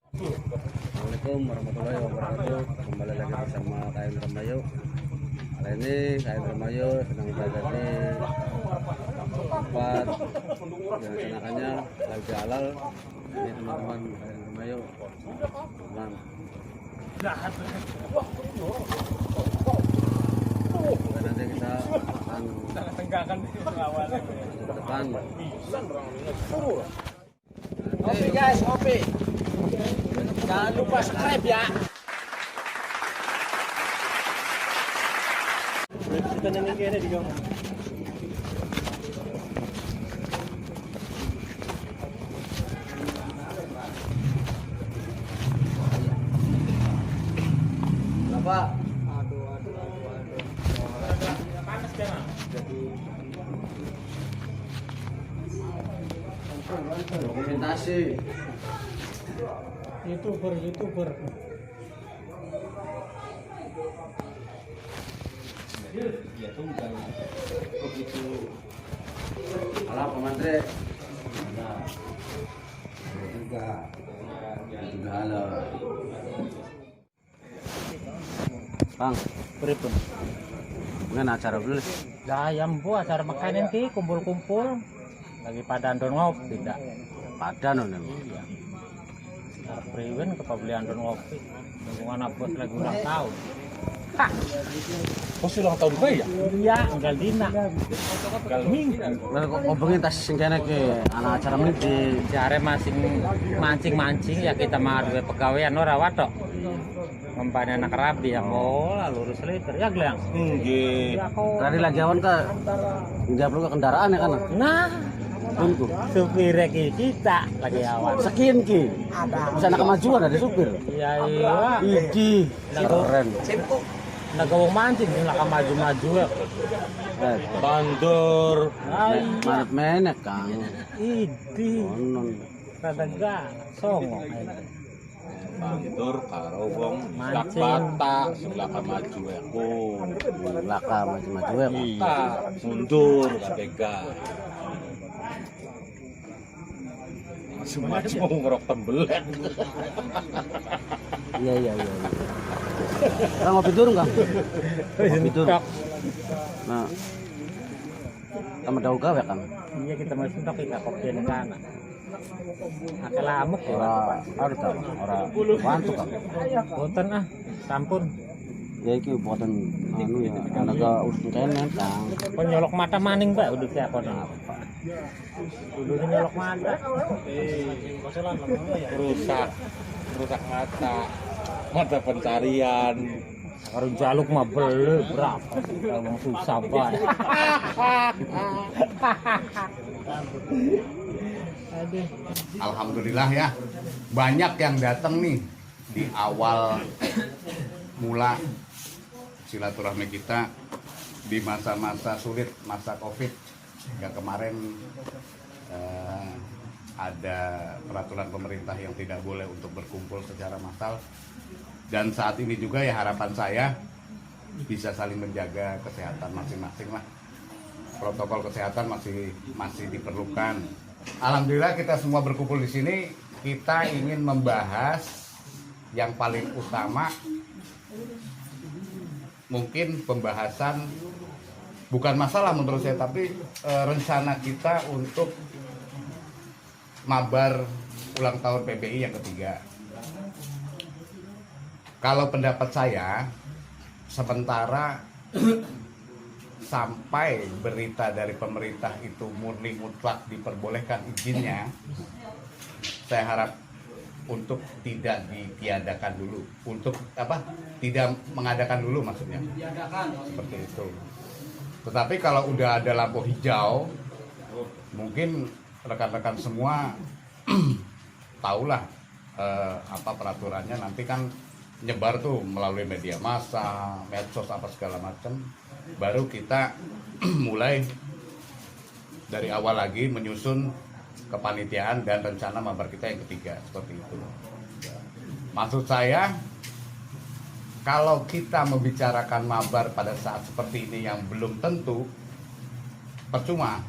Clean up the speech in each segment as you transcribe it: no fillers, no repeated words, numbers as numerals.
Assalamualaikum warahmatullahi wabarakatuh. Kembali lagi bersama KM Remayo. Kali ini KM Remayo sedang berada di tempat yang rencanakannya lagi halal. Ini teman-teman KM Remayo. Teman. Nanti kita akan ke depan. Kopi guys, kopi. Jangan lupa subscribe ya. Kita nengin kene di gang. Kenapa? Aduh. Panas kan? Dokumentasi. YouTuber. Ya tuh bukan begitu. Alah pemantri. Ada. Juga halal. Bang, Beripun. dengan acara dulu. Ayam bu acara makan nanti kumpul-kumpul lagi pada andon ngopi tidak. Padan nih. Iya. Priwen kepabelian andon ngopi. Hubungan bos lagi ulang tahun. Hah. Bos ulang tahun gue ya? Iya, enggak dina. Enggak minggu. Kok bengi tas sing kene ke anak acara menit di Jare mancing ya kita mah duwe pegawaian ora watok. Mempane anak rabi ya pola lurus liter ya gleang. Nggih. Ya kok. tadi lagi awan ke nggak perlu ke kendaraan ya kan? Nah, Tunggu. supir kita lagi awal. Sekian ki. Bisa anak kemajuan ada supir. Iya iya. Idi. Keren. Nagawang mancing nila ka maju-maju ya. Bandor. Ay, Manat menek kang. idi. Onon. Kadaga songo. Bandor karo wong Mancing. lakbata sebelah maju aku. Laka maju-maju ya. Iya, mundur KPK. Semacam mau ngerok tembelek. Iya. Kang ngopi turun kang. Ngopi turun. Nah. Kamu tahu gawe kang? Iya kita mau suntok kita kopi di sana. Akal lamuk ya. Ora tahu. Ora wantu kang. Boten ah, sampun. Ya iki buatan anu ya tenaga usun kene kang. Penyolok mata maning Pak udah siapa nih? Udah nyolok mata. Rusak mata pencarian. Kalau jaluk mah beli berapa? Kalau susah Pak. Aduh. Alhamdulillah ya, banyak yang datang nih di awal mula silaturahmi kita di masa-masa sulit, masa COVID yang kemarin ada peraturan pemerintah yang tidak boleh untuk berkumpul secara massal, dan saat ini juga ya harapan saya bisa saling menjaga kesehatan masing-masing lah. Protokol kesehatan masih diperlukan. Alhamdulillah kita semua berkumpul di sini, kita ingin membahas yang paling utama mungkin pembahasan bukan masalah menurut saya, tapi rencana kita untuk mabar ulang tahun PBI yang ketiga. Kalau pendapat saya, sementara sampai berita dari pemerintah itu murni mutlak diperbolehkan izinnya, saya harap untuk tidak ditiadakan dulu, untuk tidak mengadakan dulu maksudnya, seperti itu. Tetapi kalau udah ada lampu hijau, mungkin rekan-rekan semua tahulah apa peraturannya, nanti kan nyebar tuh melalui media massa, medsos apa segala macam. Baru kita mulai dari awal lagi menyusun kepanitiaan dan rencana mabar kita yang ketiga, seperti itu. Maksud saya, kalau kita membicarakan mabar pada saat seperti ini yang belum tentu, percuma.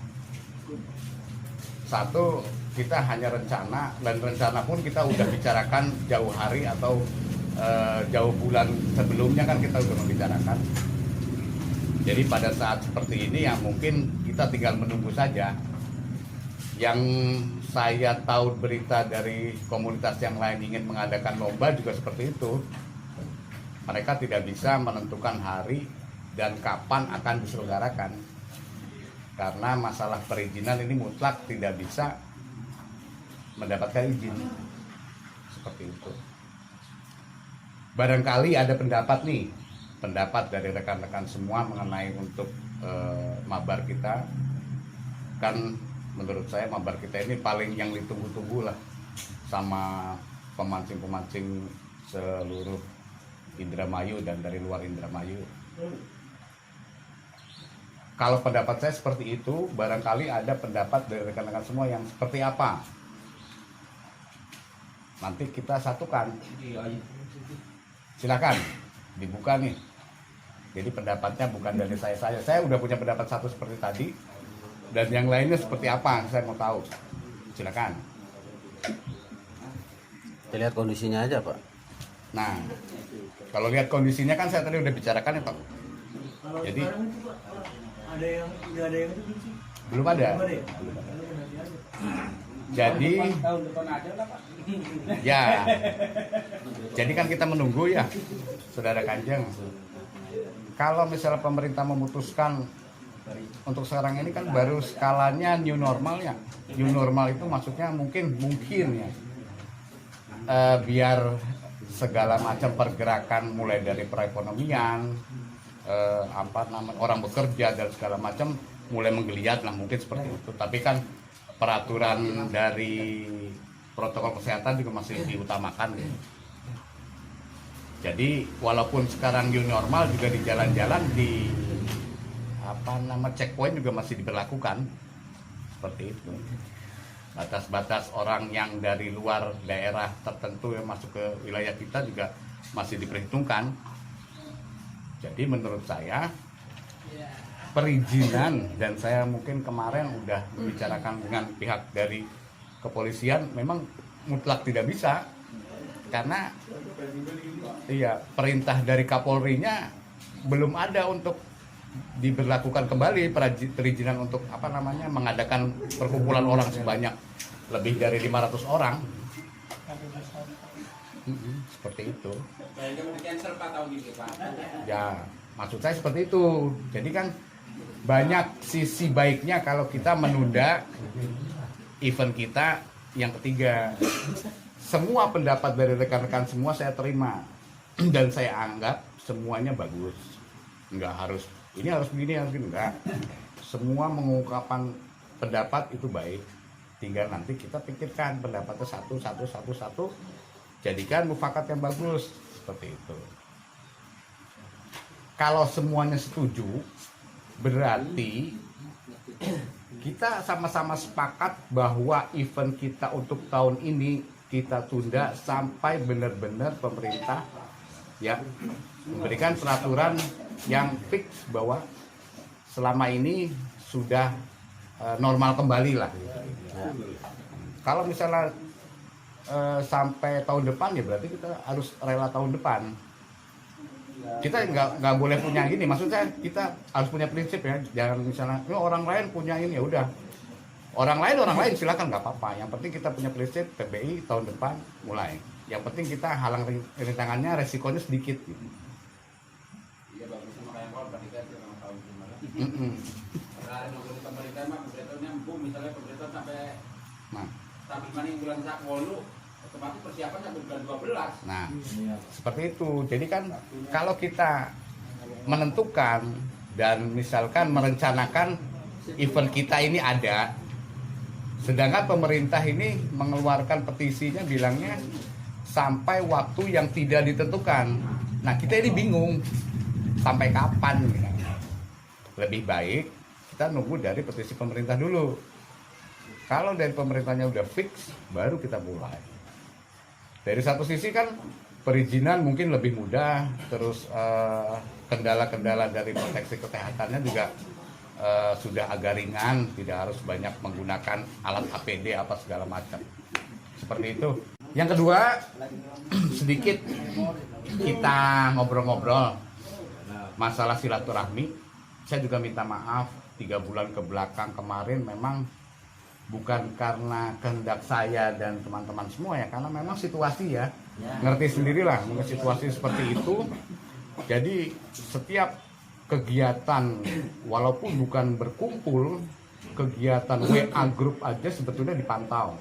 Satu, kita hanya rencana, dan rencana pun kita udah bicarakan jauh hari atau jauh bulan sebelumnya kan kita udah membicarakan. Jadi pada saat seperti ini ya mungkin kita tinggal menunggu saja. Yang saya tahu berita dari komunitas yang lain ingin mengadakan lomba juga seperti itu. Mereka tidak bisa menentukan hari dan kapan akan diselenggarakan. Karena masalah perizinan ini mutlak tidak bisa mendapatkan izin. Seperti itu. Barangkali ada pendapat dari rekan-rekan semua mengenai untuk mabar kita. Kan menurut saya mabar kita ini paling yang ditunggu-tunggu lah sama pemancing-pemancing seluruh Indramayu dan dari luar Indramayu. Kalau pendapat saya seperti itu, barangkali ada pendapat dari rekan-rekan semua yang seperti apa. Nanti kita satukan. Silakan dibuka nih. Jadi pendapatnya bukan dari saya. Saya udah punya pendapat satu seperti tadi. Dan yang lainnya seperti apa? Saya mau tahu. Silakan. Kita lihat kondisinya aja, Pak. Nah, kalau lihat kondisinya kan saya tadi udah bicarakan ya, Pak. Jadi Ada yang udah ada yang itu belum sih? belum ada. Belum ada ya? Jadi ya. Jadi kan kita menunggu ya, Saudara Kanjeng. Kalau misalnya pemerintah memutuskan untuk sekarang ini kan baru skalanya new normal ya. New normal itu maksudnya mungkin ya. Biar segala macam pergerakan mulai dari perekonomian, orang bekerja dan segala macam mulai menggeliat lah, mungkin seperti itu. Tapi kan peraturan dari protokol kesehatan juga masih diutamakan. Jadi walaupun sekarang new normal juga di jalan-jalan di checkpoint juga masih diberlakukan seperti itu. Batas-batas orang yang dari luar daerah tertentu yang masuk ke wilayah kita juga masih diperhitungkan. Jadi menurut saya perizinan, dan saya mungkin kemarin udah membicarakan dengan pihak dari kepolisian, memang mutlak tidak bisa karena perintah dari Kapolri-nya belum ada untuk diberlakukan kembali perizinan untuk mengadakan perkumpulan orang sebanyak lebih dari 500 orang. Seperti itu. Ya, maksud saya seperti itu. Jadi kan banyak sisi baiknya kalau kita menunda event kita yang ketiga. Semua pendapat dari rekan-rekan semua saya terima dan saya anggap semuanya bagus. Enggak harus ini harus begini harus begini, enggak. Semua mengungkapkan pendapat itu baik. Tinggal nanti kita pikirkan pendapatnya satu. Jadikan mufakat yang bagus seperti itu. Kalau semuanya setuju, berarti kita sama-sama sepakat bahwa event kita untuk tahun ini kita tunda sampai benar-benar pemerintah ya memberikan peraturan yang fix bahwa selama ini sudah normal kembali lah. Kalau misalnya sampai tahun depan ya berarti kita harus rela tahun depan. Kita nggak boleh punya gini, maksudnya kita harus punya prinsip ya. Jangan misalnya orang lain punya ini ya udah. Orang lain silakan nggak apa-apa. Yang penting kita punya prinsip PBI tahun depan mulai. Yang penting kita halang rintangannya, resikonya sedikit. Gitu. Iya bagus sama kayak kalau perhatikan sama tahun gimana. Karena menurut pemerintah mah pemerintahnya misalnya pemerintah sampai mana bulan Sapolu otomatis persiapan sampai bulan 12. Nah, seperti itu. Jadi kan kalau kita menentukan dan misalkan merencanakan event kita ini ada, sedangkan pemerintah ini mengeluarkan petisinya bilangnya sampai waktu yang tidak ditentukan. Nah, kita ini bingung sampai kapan. Lebih baik kita nunggu dari petisi pemerintah dulu. Kalau dari pemerintahnya udah fix, baru kita mulai. Dari satu sisi kan perizinan mungkin lebih mudah, terus kendala-kendala dari proteksi kesehatannya juga sudah agak ringan, tidak harus banyak menggunakan alat APD apa segala macam. Seperti itu. Yang kedua, sedikit kita ngobrol-ngobrol masalah silaturahmi. Saya juga minta maaf, 3 bulan ke belakang kemarin memang bukan karena kehendak saya dan teman-teman semua ya, karena memang situasi ya, ngerti sendirilah situasi seperti itu. Jadi setiap kegiatan walaupun bukan berkumpul, kegiatan WA grup aja sebetulnya dipantau.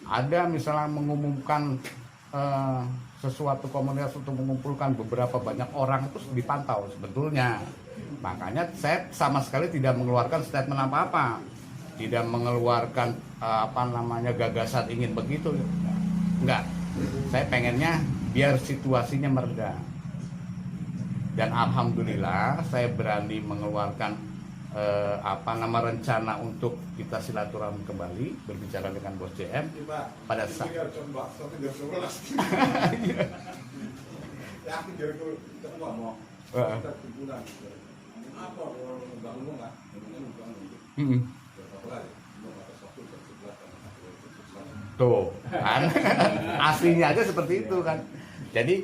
Ada misalnya mengumumkan sesuatu komunitas untuk mengumpulkan beberapa banyak orang, itu dipantau sebetulnya. Makanya saya sama sekali tidak mengeluarkan statement apa-apa, tidak mengeluarkan gagasan ingin begitu, enggak. Saya pengennya biar situasinya mereda. Dan alhamdulillah saya berani mengeluarkan rencana untuk kita silaturahmi kembali, berbicara dengan Bos JM pada saat tuh kan aslinya aja seperti itu kan. Jadi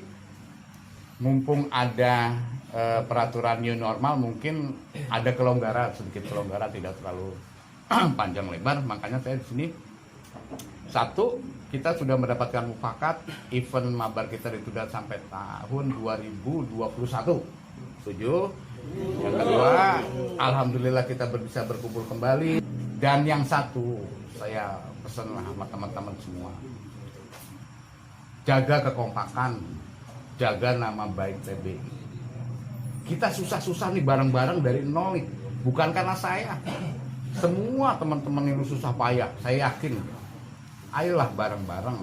mumpung ada peraturan new normal, mungkin ada kelonggaran, sedikit kelonggaran, tidak terlalu panjang lebar. Makanya saya di sini, satu, kita sudah mendapatkan mufakat event mabar kita ditunda sampai tahun 2021. Setuju? Yang kedua, alhamdulillah kita bisa berkumpul kembali. Dan yang satu, saya pesan sama teman-teman semua, jaga kekompakan, jaga nama baik PBI. Kita susah-susah nih bareng-bareng dari nol nih. Bukan karena saya. Semua teman-teman yang susah payah, saya yakin. Ayolah bareng-bareng.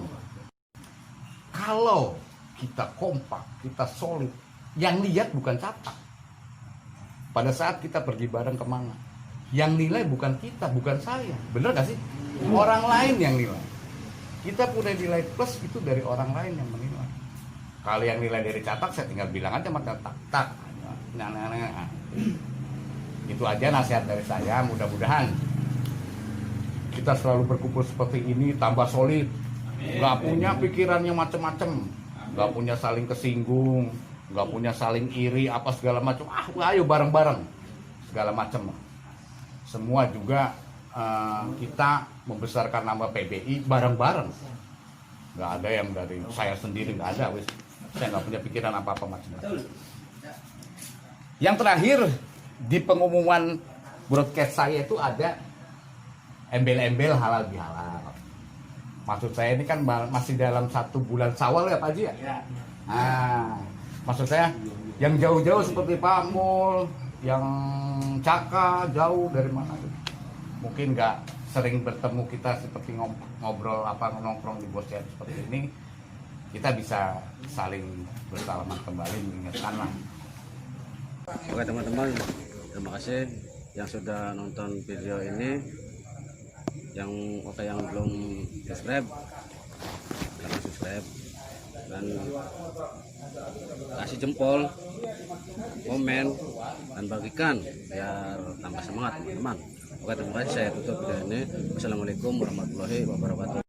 Kalau kita kompak, kita solid, yang lihat bukan catat. Pada saat kita pergi bareng kemana, yang nilai bukan kita, bukan saya. Bener gak sih? Orang lain yang nilai. Kita punya nilai plus itu dari orang lain yang menilai. Kalau yang nilai dari catat, saya tinggal bilang aja sama tak. Nah. Itu aja nasihat dari saya. Mudah-mudahan kita selalu berkumpul seperti ini, tambah solid, nggak punya pikiran yang macem-macem, nggak punya saling kesinggung, nggak punya saling iri apa segala macam. Ayo bareng-bareng segala macam. Semua juga kita membesarkan nama PBI bareng-bareng. Nggak ada yang dari saya sendiri, nggak ada. Saya nggak punya pikiran apa-apa macam-macam. Yang terakhir, di pengumuman broadcast saya itu ada embel-embel halal bihalal. Maksud saya ini kan masih dalam 1 bulan Syawal ya Pak Haji ya? Nah, maksud saya yang jauh-jauh seperti Pak Mul, yang Caka jauh dari mana tuh? Mungkin nggak sering bertemu kita seperti ngobrol nongkrong di Bos JM seperti ini. Kita bisa saling bersalaman kembali, mengingatkan lah. Oke teman-teman, terima kasih yang sudah nonton video ini. Yang belum subscribe, silahkan subscribe dan kasih jempol, komen dan bagikan biar tambah semangat teman-teman. Oke terima kasih, saya tutup video ini. Wassalamualaikum warahmatullahi wabarakatuh.